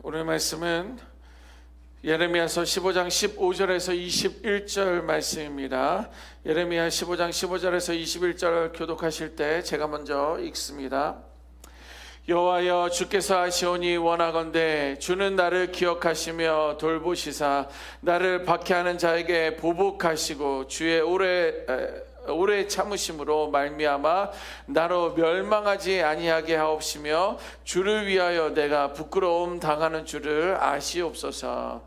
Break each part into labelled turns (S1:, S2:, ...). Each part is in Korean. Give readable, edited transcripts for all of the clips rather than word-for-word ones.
S1: 오늘 말씀은 예레미야서 15장 15절에서 21절 말씀입니다. 예레미야 15장 15절에서 21절 교독하실 때 제가 먼저 읽습니다. 여호와여, 주께서 하시오니 원하건대 주는 나를 기억하시며 돌보시사 나를 박해하는 자에게 보복하시고 주의 오래 참으심으로 말미암아 나로 멸망하지 아니하게 하옵시며 주를 위하여 내가 부끄러움 당하는 줄을 아시옵소서.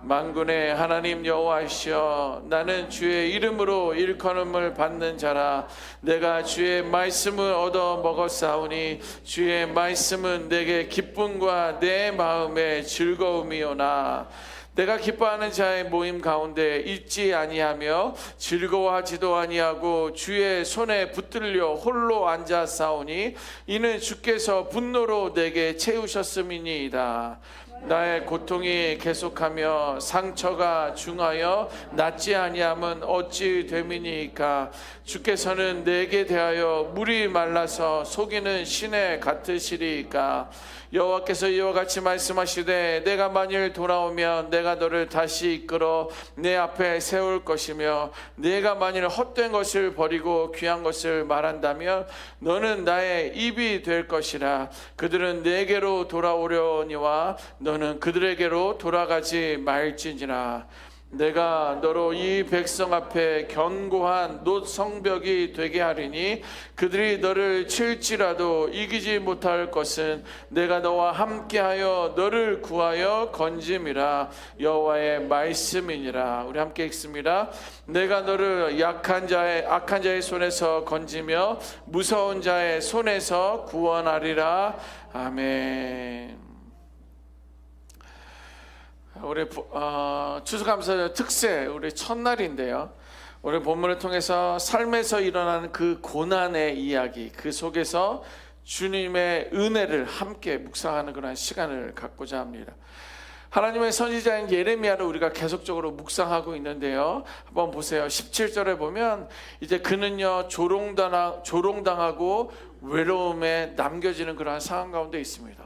S1: 만군의 하나님 여호와시여, 나는 주의 이름으로 일컬음을 받는 자라. 내가 주의 말씀을 얻어 먹었사오니 주의 말씀은 내게 기쁨과 내 마음의 즐거움이오나 내가 기뻐하는 자의 모임 가운데 있지 아니하며 즐거워하지도 아니하고 주의 손에 붙들려 홀로 앉아 싸우니 이는 주께서 분노로 내게 채우셨음이니이다. 나의 고통이 계속하며 상처가 중하여 낫지 아니함은 어찌 됨이니까. 주께서는 내게 대하여 물이 말라서 속이는 시내 같으시리이까. 여호와께서 이와 같이 말씀하시되 내가 만일 돌아오면 내가 너를 다시 이끌어 내 앞에 세울 것이며 내가 만일 헛된 것을 버리고 귀한 것을 말한다면 너는 나의 입이 될 것이라. 그들은 내게로 돌아오려니와 너는 그들에게로 돌아가지 말지니라. 내가 너로 이 백성 앞에 견고한 놋 성벽이 되게 하리니 그들이 너를 칠지라도 이기지 못할 것은 내가 너와 함께하여 너를 구하여 건짐이라. 여호와의 말씀이니라. 우리 함께 읽습니다. 내가 너를 악한 자의 손에서 건지며 무서운 자의 손에서 구원하리라. 아멘. 우리 추수감사 특세 우리 첫날인데요, 우리 본문을 통해서 삶에서 일어나는 그 고난의 이야기, 그 속에서 주님의 은혜를 함께 묵상하는 그런 시간을 갖고자 합니다. 하나님의 선지자인 예레미야를 우리가 계속적으로 묵상하고 있는데요, 한번 보세요. 17절에 보면 이제 그는요 조롱당하고 외로움에 남겨지는 그러한 상황 가운데 있습니다.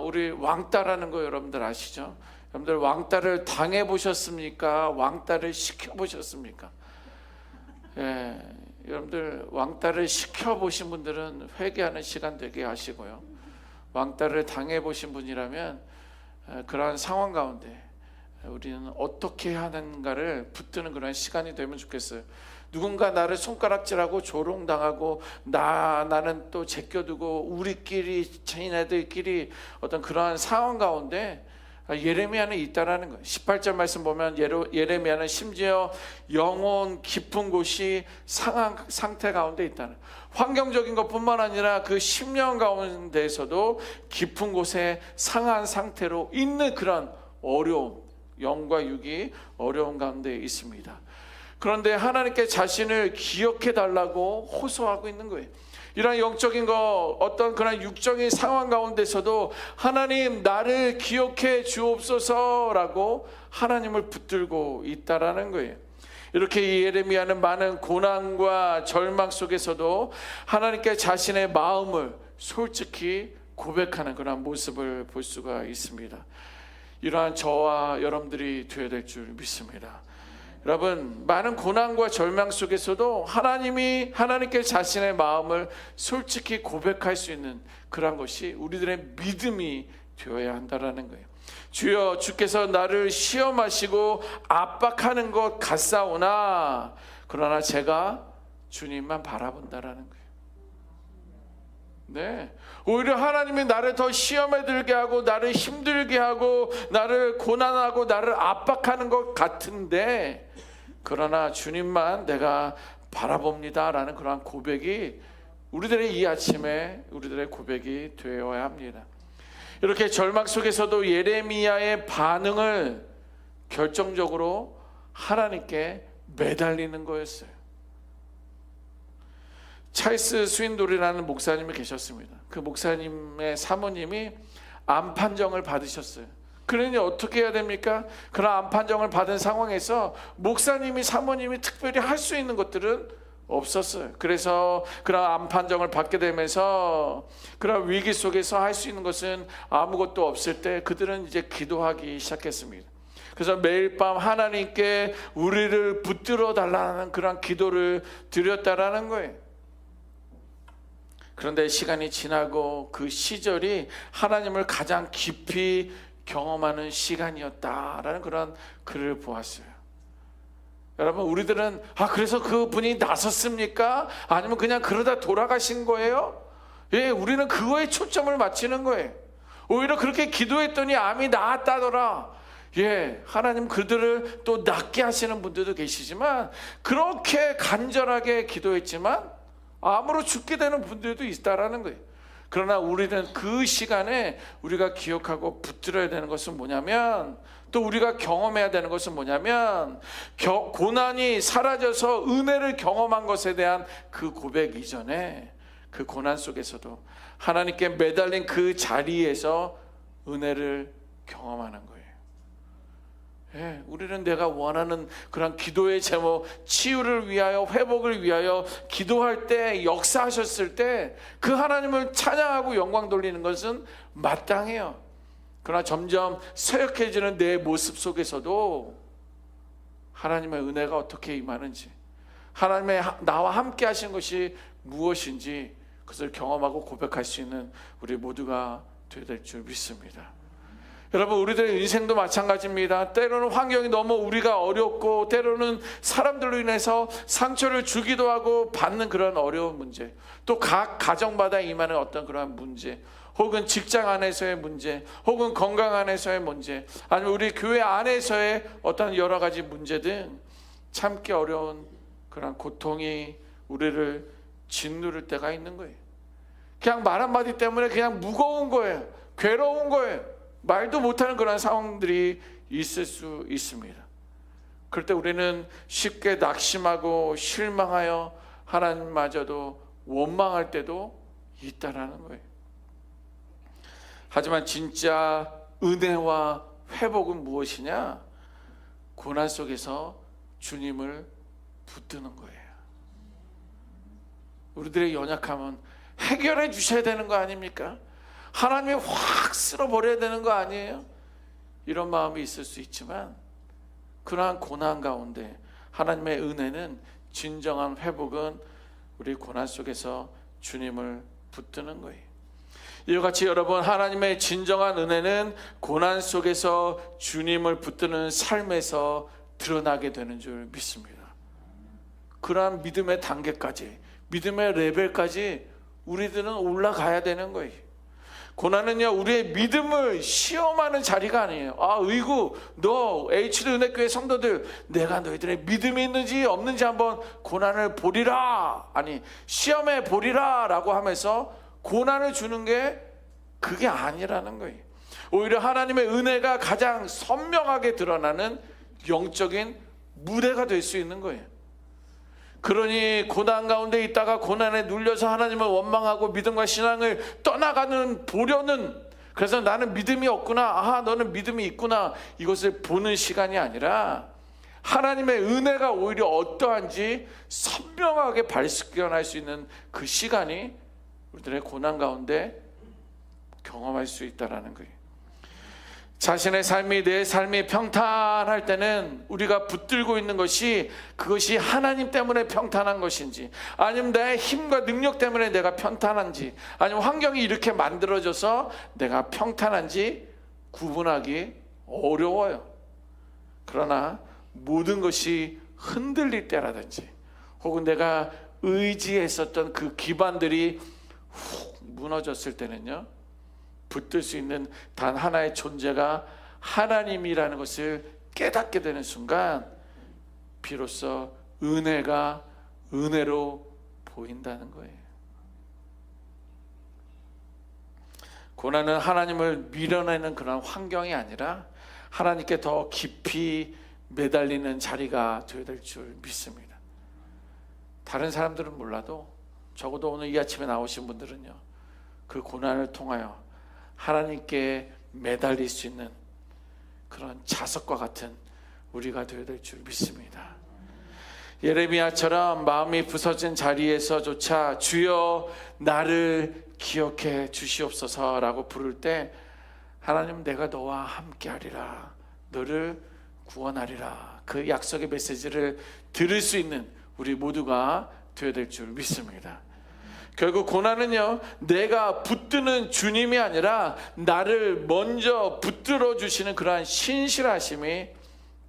S1: 우리 왕따라는 거 여러분들 아시죠? 여러분들 왕따를 당해보셨습니까? 왕따를 시켜보셨습니까? 예, 여러분들 왕따를 시켜보신 분들은 회개하는 시간 되게 하시고요, 왕따를 당해보신 분이라면 그러한 상황 가운데 우리는 어떻게 하는가를 붙드는 그런 시간이 되면 좋겠어요. 누군가 나를 손가락질하고 조롱당하고 나는 또 제껴두고 우리끼리 자기네들끼리 어떤 그러한 상황 가운데 예레미야는 있다라는 거예요. 18절 말씀 보면 예레미야는 심지어 영혼 깊은 곳이 상한 상태 가운데 있다는, 환경적인 것뿐만 아니라 그 심령 가운데에서도 깊은 곳에 상한 상태로 있는 그런 어려움, 영과 육이 어려운 가운데 있습니다. 그런데 하나님께 자신을 기억해 달라고 호소하고 있는 거예요. 이런 영적인 어떤 그런 육적인 상황 가운데서도 하나님 나를 기억해 주옵소서라고 하나님을 붙들고 있다라는 거예요. 이렇게 예레미야는 많은 고난과 절망 속에서도 하나님께 자신의 마음을 솔직히 고백하는 그런 모습을 볼 수가 있습니다. 이러한 저와 여러분들이 되어야 될 줄 믿습니다. 여러분, 많은 고난과 절망 속에서도 하나님께 자신의 마음을 솔직히 고백할 수 있는 그런 것이 우리들의 믿음이 되어야 한다는 거예요. 주여, 주께서 나를 시험하시고 압박하는 것 같사오나 그러나 제가 주님만 바라본다라는 거예요. 네, 오히려 하나님이 나를 더 시험에 들게 하고 나를 힘들게 하고 나를 고난하고 나를 압박하는 것 같은데 그러나 주님만 내가 바라봅니다 라는 그러한 고백이 우리들의 이 아침에 우리들의 고백이 되어야 합니다. 이렇게 절망 속에서도 예레미야의 반응을 결정적으로 하나님께 매달리는 거였어요. 찰스 스윈돌이라는 목사님이 계셨습니다. 그 목사님의 사모님이 암 판정을 받으셨어요. 그러니 어떻게 해야 됩니까? 그런 암 판정을 받은 상황에서 목사님이 사모님이 특별히 할 수 있는 것들은 없었어요. 그래서 그런 암 판정을 받게 되면서 그런 위기 속에서 할 수 있는 것은 아무것도 없을 때 그들은 이제 기도하기 시작했습니다. 그래서 매일 밤 하나님께 우리를 붙들어 달라는 그런 기도를 드렸다라는 거예요. 그런데 시간이 지나고 그 시절이 하나님을 가장 깊이 경험하는 시간이었다라는 그런 글을 보았어요. 여러분, 우리들은 그래서 그분이 나섰습니까? 아니면 그냥 그러다 돌아가신 거예요? 예, 우리는 그거에 초점을 맞추는 거예요. 오히려 그렇게 기도했더니 암이 나았다더라. 예, 하나님 그들을 또 낫게 하시는 분들도 계시지만, 그렇게 간절하게 기도했지만 암으로 죽게 되는 분들도 있다라는 거예요. 그러나 우리는 그 시간에 우리가 기억하고 붙들어야 되는 것은 뭐냐면, 또 우리가 경험해야 되는 것은 뭐냐면, 고난이 사라져서 은혜를 경험한 것에 대한 그 고백 이전에 그 고난 속에서도 하나님께 매달린 그 자리에서 은혜를 경험하는 거예요. 예, 우리는 내가 원하는 그런 기도의 제목, 치유를 위하여, 회복을 위하여 기도할 때, 역사하셨을 때 그 하나님을 찬양하고 영광 돌리는 것은 마땅해요. 그러나 점점 쇠약해지는 내 모습 속에서도 하나님의 은혜가 어떻게 임하는지, 하나님의 나와 함께 하신 것이 무엇인지 그것을 경험하고 고백할 수 있는 우리 모두가 되어야 될 줄 믿습니다. 여러분, 우리들의 인생도 마찬가지입니다. 때로는 환경이 너무 우리가 어렵고, 때로는 사람들로 인해서 상처를 주기도 하고 받는 그런 어려운 문제, 또 각 가정마다 임하는 어떤 그런 문제, 혹은 직장 안에서의 문제, 혹은 건강 안에서의 문제, 아니면 우리 교회 안에서의 어떤 여러 가지 문제 등 참기 어려운 그런 고통이 우리를 짓누를 때가 있는 거예요. 그냥 말 한마디 때문에 그냥 무거운 거예요. 괴로운 거예요. 말도 못하는 그런 상황들이 있을 수 있습니다. 그럴 때 우리는 쉽게 낙심하고 실망하여 하나님마저도 원망할 때도 있다라는 거예요. 하지만 진짜 은혜와 회복은 무엇이냐? 고난 속에서 주님을 붙드는 거예요. 우리들의 연약함은 해결해 주셔야 되는 거 아닙니까? 하나님이 확 쓸어버려야 되는 거 아니에요? 이런 마음이 있을 수 있지만, 그러한 고난 가운데 하나님의 은혜는, 진정한 회복은 우리 고난 속에서 주님을 붙드는 거예요. 이와 같이 여러분, 하나님의 진정한 은혜는 고난 속에서 주님을 붙드는 삶에서 드러나게 되는 줄 믿습니다. 그러한 믿음의 단계까지, 믿음의 레벨까지 우리들은 올라가야 되는 거예요. 고난은요, 우리의 믿음을 시험하는 자리가 아니에요. 의구, 너 HD 은혜교회 성도들, 내가 너희들의 믿음이 있는지 없는지 한번 고난을 보리라, 아니 시험해 보리라 라고 하면서 고난을 주는 게 그게 아니라는 거예요. 오히려 하나님의 은혜가 가장 선명하게 드러나는 영적인 무대가 될 수 있는 거예요. 그러니 고난 가운데 있다가 고난에 눌려서 하나님을 원망하고 믿음과 신앙을 떠나가는 보려는, 그래서 나는 믿음이 없구나, 너는 믿음이 있구나, 이것을 보는 시간이 아니라 하나님의 은혜가 오히려 어떠한지 선명하게 발견할 수 있는 그 시간이 우리들의 고난 가운데 경험할 수 있다는 거예요. 자신의 삶이, 내 삶이 평탄할 때는 우리가 붙들고 있는 것이, 그것이 하나님 때문에 평탄한 것인지, 아니면 내 힘과 능력 때문에 내가 평탄한지, 아니면 환경이 이렇게 만들어져서 내가 평탄한지 구분하기 어려워요. 그러나 모든 것이 흔들릴 때라든지, 혹은 내가 의지했었던 그 기반들이 훅 무너졌을 때는요, 붙들 수 있는 단 하나의 존재가 하나님이라는 것을 깨닫게 되는 순간 비로소 은혜가 은혜로 보인다는 거예요. 고난은 하나님을 밀어내는 그런 환경이 아니라 하나님께 더 깊이 매달리는 자리가 되어야 될 줄 믿습니다. 다른 사람들은 몰라도 적어도 오늘 이 아침에 나오신 분들은요, 그 고난을 통하여 하나님께 매달릴 수 있는 그런 자석과 같은 우리가 되어야 될 줄 믿습니다. 예레미야처럼 마음이 부서진 자리에서조차 주여 나를 기억해 주시옵소서라고 부를 때 하나님 내가 너와 함께하리라, 너를 구원하리라, 그 약속의 메시지를 들을 수 있는 우리 모두가 되어야 될 줄 믿습니다. 결국 고난은요, 내가 붙드는 주님이 아니라 나를 먼저 붙들어 주시는 그러한 신실하심이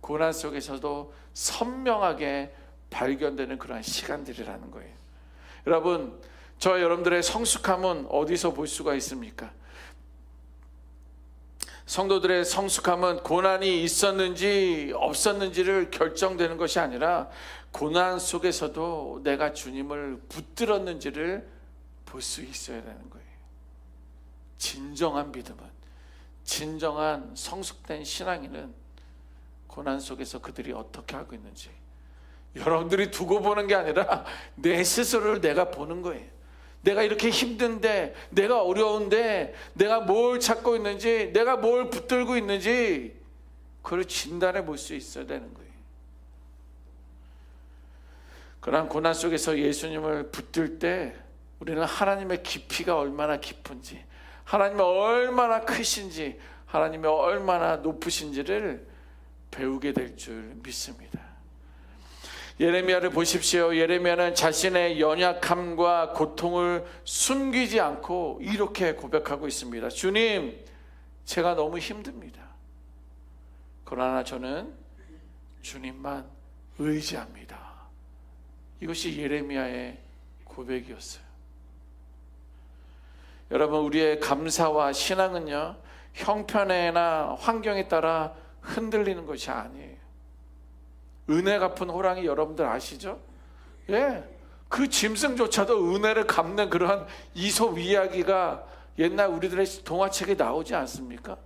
S1: 고난 속에서도 선명하게 발견되는 그러한 시간들이라는 거예요. 여러분, 저 여러분들의 성숙함은 어디서 볼 수가 있습니까? 성도들의 성숙함은 고난이 있었는지 없었는지를 결정되는 것이 아니라 고난 속에서도 내가 주님을 붙들었는지를 볼 수 있어야 되는 거예요. 진정한 믿음은, 진정한 성숙된 신앙인은 고난 속에서 그들이 어떻게 하고 있는지 여러분들이 두고 보는 게 아니라 내 스스로를 내가 보는 거예요. 내가 이렇게 힘든데, 내가 어려운데 내가 뭘 찾고 있는지, 내가 뭘 붙들고 있는지 그걸 진단해 볼 수 있어야 되는 거예요. 그러한 고난 속에서 예수님을 붙들 때 우리는 하나님의 깊이가 얼마나 깊은지, 하나님이 얼마나 크신지, 하나님이 얼마나 높으신지를 배우게 될 줄 믿습니다. 예레미야를 보십시오. 예레미야는 자신의 연약함과 고통을 숨기지 않고 이렇게 고백하고 있습니다. 주님, 제가 너무 힘듭니다. 그러나 저는 주님만 의지합니다. 이것이 예레미야의 고백이었어요. 여러분, 우리의 감사와 신앙은요, 형편이나 환경에 따라 흔들리는 것이 아니에요. 은혜 갚은 호랑이 여러분들 아시죠? 예, 그 짐승조차도 은혜를 갚는 그런 이솝 이야기가 옛날 우리들의 동화책에 나오지 않습니까?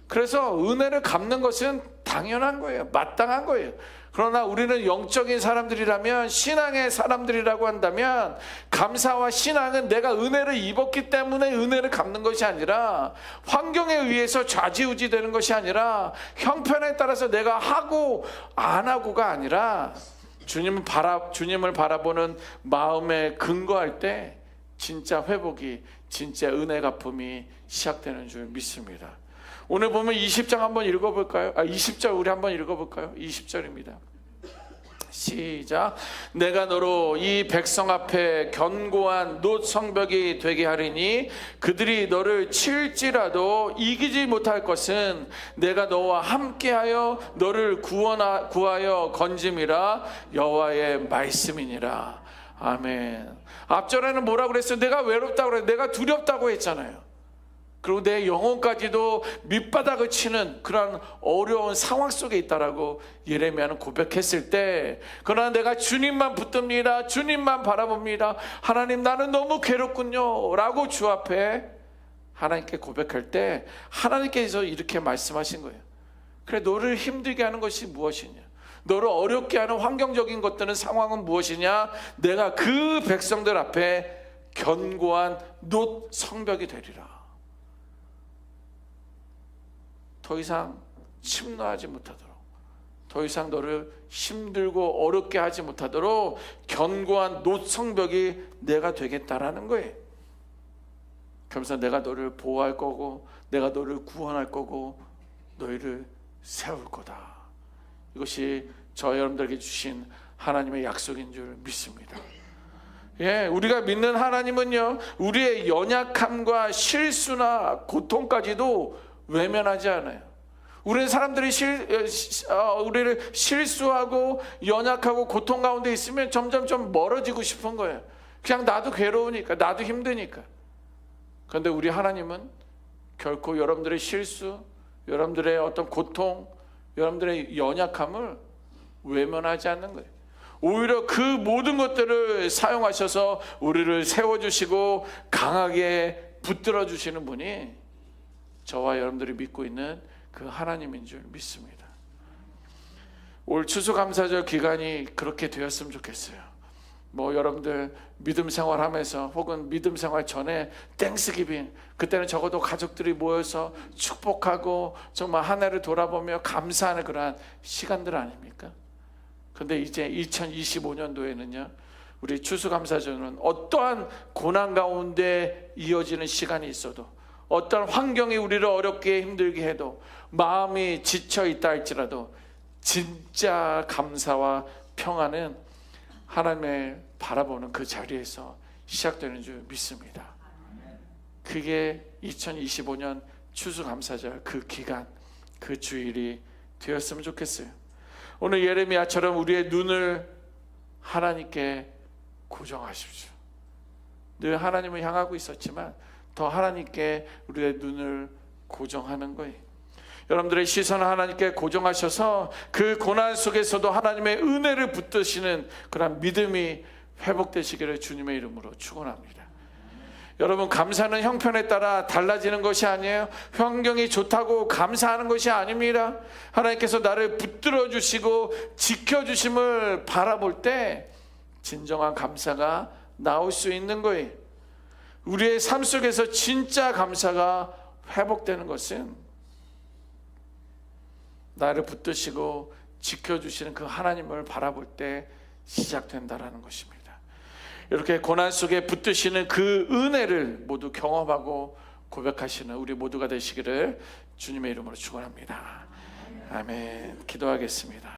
S1: 그래서 은혜를 갚는 것은 당연한 거예요. 마땅한 거예요. 그러나 우리는 영적인 사람들이라면, 신앙의 사람들이라고 한다면, 감사와 신앙은 내가 은혜를 입었기 때문에 은혜를 갚는 것이 아니라, 환경에 의해서 좌지우지 되는 것이 아니라, 형편에 따라서 내가 하고 안 하고가 아니라 주님을 바라보는 마음에 근거할 때 진짜 회복이, 진짜 은혜 갚음이 시작되는 줄 믿습니다. 오늘 보면 20장 한번 읽어볼까요? 20절 우리 한번 읽어볼까요? 20절입니다. 시작. 내가 너로 이 백성 앞에 견고한 놋 성벽이 되게 하리니 그들이 너를 칠지라도 이기지 못할 것은 내가 너와 함께하여 너를 구하여 건짐이라 여호와의 말씀이니라. 아멘. 앞절에는 뭐라고 그랬어요? 내가 외롭다고 그랬어요. 내가 두렵다고 했잖아요. 그리고 내 영혼까지도 밑바닥을 치는 그런 어려운 상황 속에 있다라고 예레미야는 고백했을 때, 그러나 내가 주님만 붙듭니다, 주님만 바라봅니다, 하나님 나는 너무 괴롭군요 라고 주 앞에 하나님께 고백할 때 하나님께서 이렇게 말씀하신 거예요. 그래, 너를 힘들게 하는 것이 무엇이냐, 너를 어렵게 하는 환경적인 것들은, 상황은 무엇이냐, 내가 그 백성들 앞에 견고한 놋 성벽이 되리라. 더 이상 침노하지 못하도록, 더 이상 너를 힘들고 어렵게 하지 못하도록 견고한 놋 성벽이 내가 되겠다라는 거예요. 그러면서 내가 너를 보호할 거고, 내가 너를 구원할 거고, 너희를 세울 거다. 이것이 저 여러분들에게 주신 하나님의 약속인 줄 믿습니다. 예, 우리가 믿는 하나님은요, 우리의 연약함과 실수나 고통까지도 외면하지 않아요. 우리는 사람들이 우리를 실수하고 연약하고 고통 가운데 있으면 점점 좀 멀어지고 싶은 거예요. 그냥 나도 괴로우니까, 나도 힘드니까. 그런데 우리 하나님은 결코 여러분들의 실수, 여러분들의 어떤 고통, 여러분들의 연약함을 외면하지 않는 거예요. 오히려 그 모든 것들을 사용하셔서 우리를 세워주시고 강하게 붙들어 주시는 분이 저와 여러분들이 믿고 있는 그 하나님인 줄 믿습니다. 올 추수감사절 기간이 그렇게 되었으면 좋겠어요. 뭐 여러분들 믿음 생활하면서 혹은 믿음 생활 전에 땡스기빙, 그때는 적어도 가족들이 모여서 축복하고 정말 한 해를 돌아보며 감사하는 그러한 시간들 아닙니까? 근데 이제 2025년도에는요, 우리 추수감사절은 어떠한 고난 가운데 이어지는 시간이 있어도, 어떠한 환경이 우리를 어렵게 힘들게 해도, 마음이 지쳐 있다 할지라도 진짜 감사와 평안은 하나님을 바라보는 그 자리에서 시작되는 줄 믿습니다. 그게 2025년 추수감사절 그 기간, 그 주일이 되었으면 좋겠어요. 오늘 예레미야처럼 우리의 눈을 하나님께 고정하십시오. 늘 하나님을 향하고 있었지만 더 하나님께 우리의 눈을 고정하는 거예요. 여러분들의 시선을 하나님께 고정하셔서 그 고난 속에서도 하나님의 은혜를 붙드시는 그런 믿음이 회복되시기를 주님의 이름으로 축원합니다. 여러분, 감사는 형편에 따라 달라지는 것이 아니에요. 환경이 좋다고 감사하는 것이 아닙니다. 하나님께서 나를 붙들어 주시고 지켜주심을 바라볼 때 진정한 감사가 나올 수 있는 거예요. 우리의 삶 속에서 진짜 감사가 회복되는 것은 나를 붙드시고 지켜주시는 그 하나님을 바라볼 때 시작된다라는 것입니다. 이렇게 고난 속에 붙드시는 그 은혜를 모두 경험하고 고백하시는 우리 모두가 되시기를 주님의 이름으로 축원합니다. 아멘. 기도하겠습니다.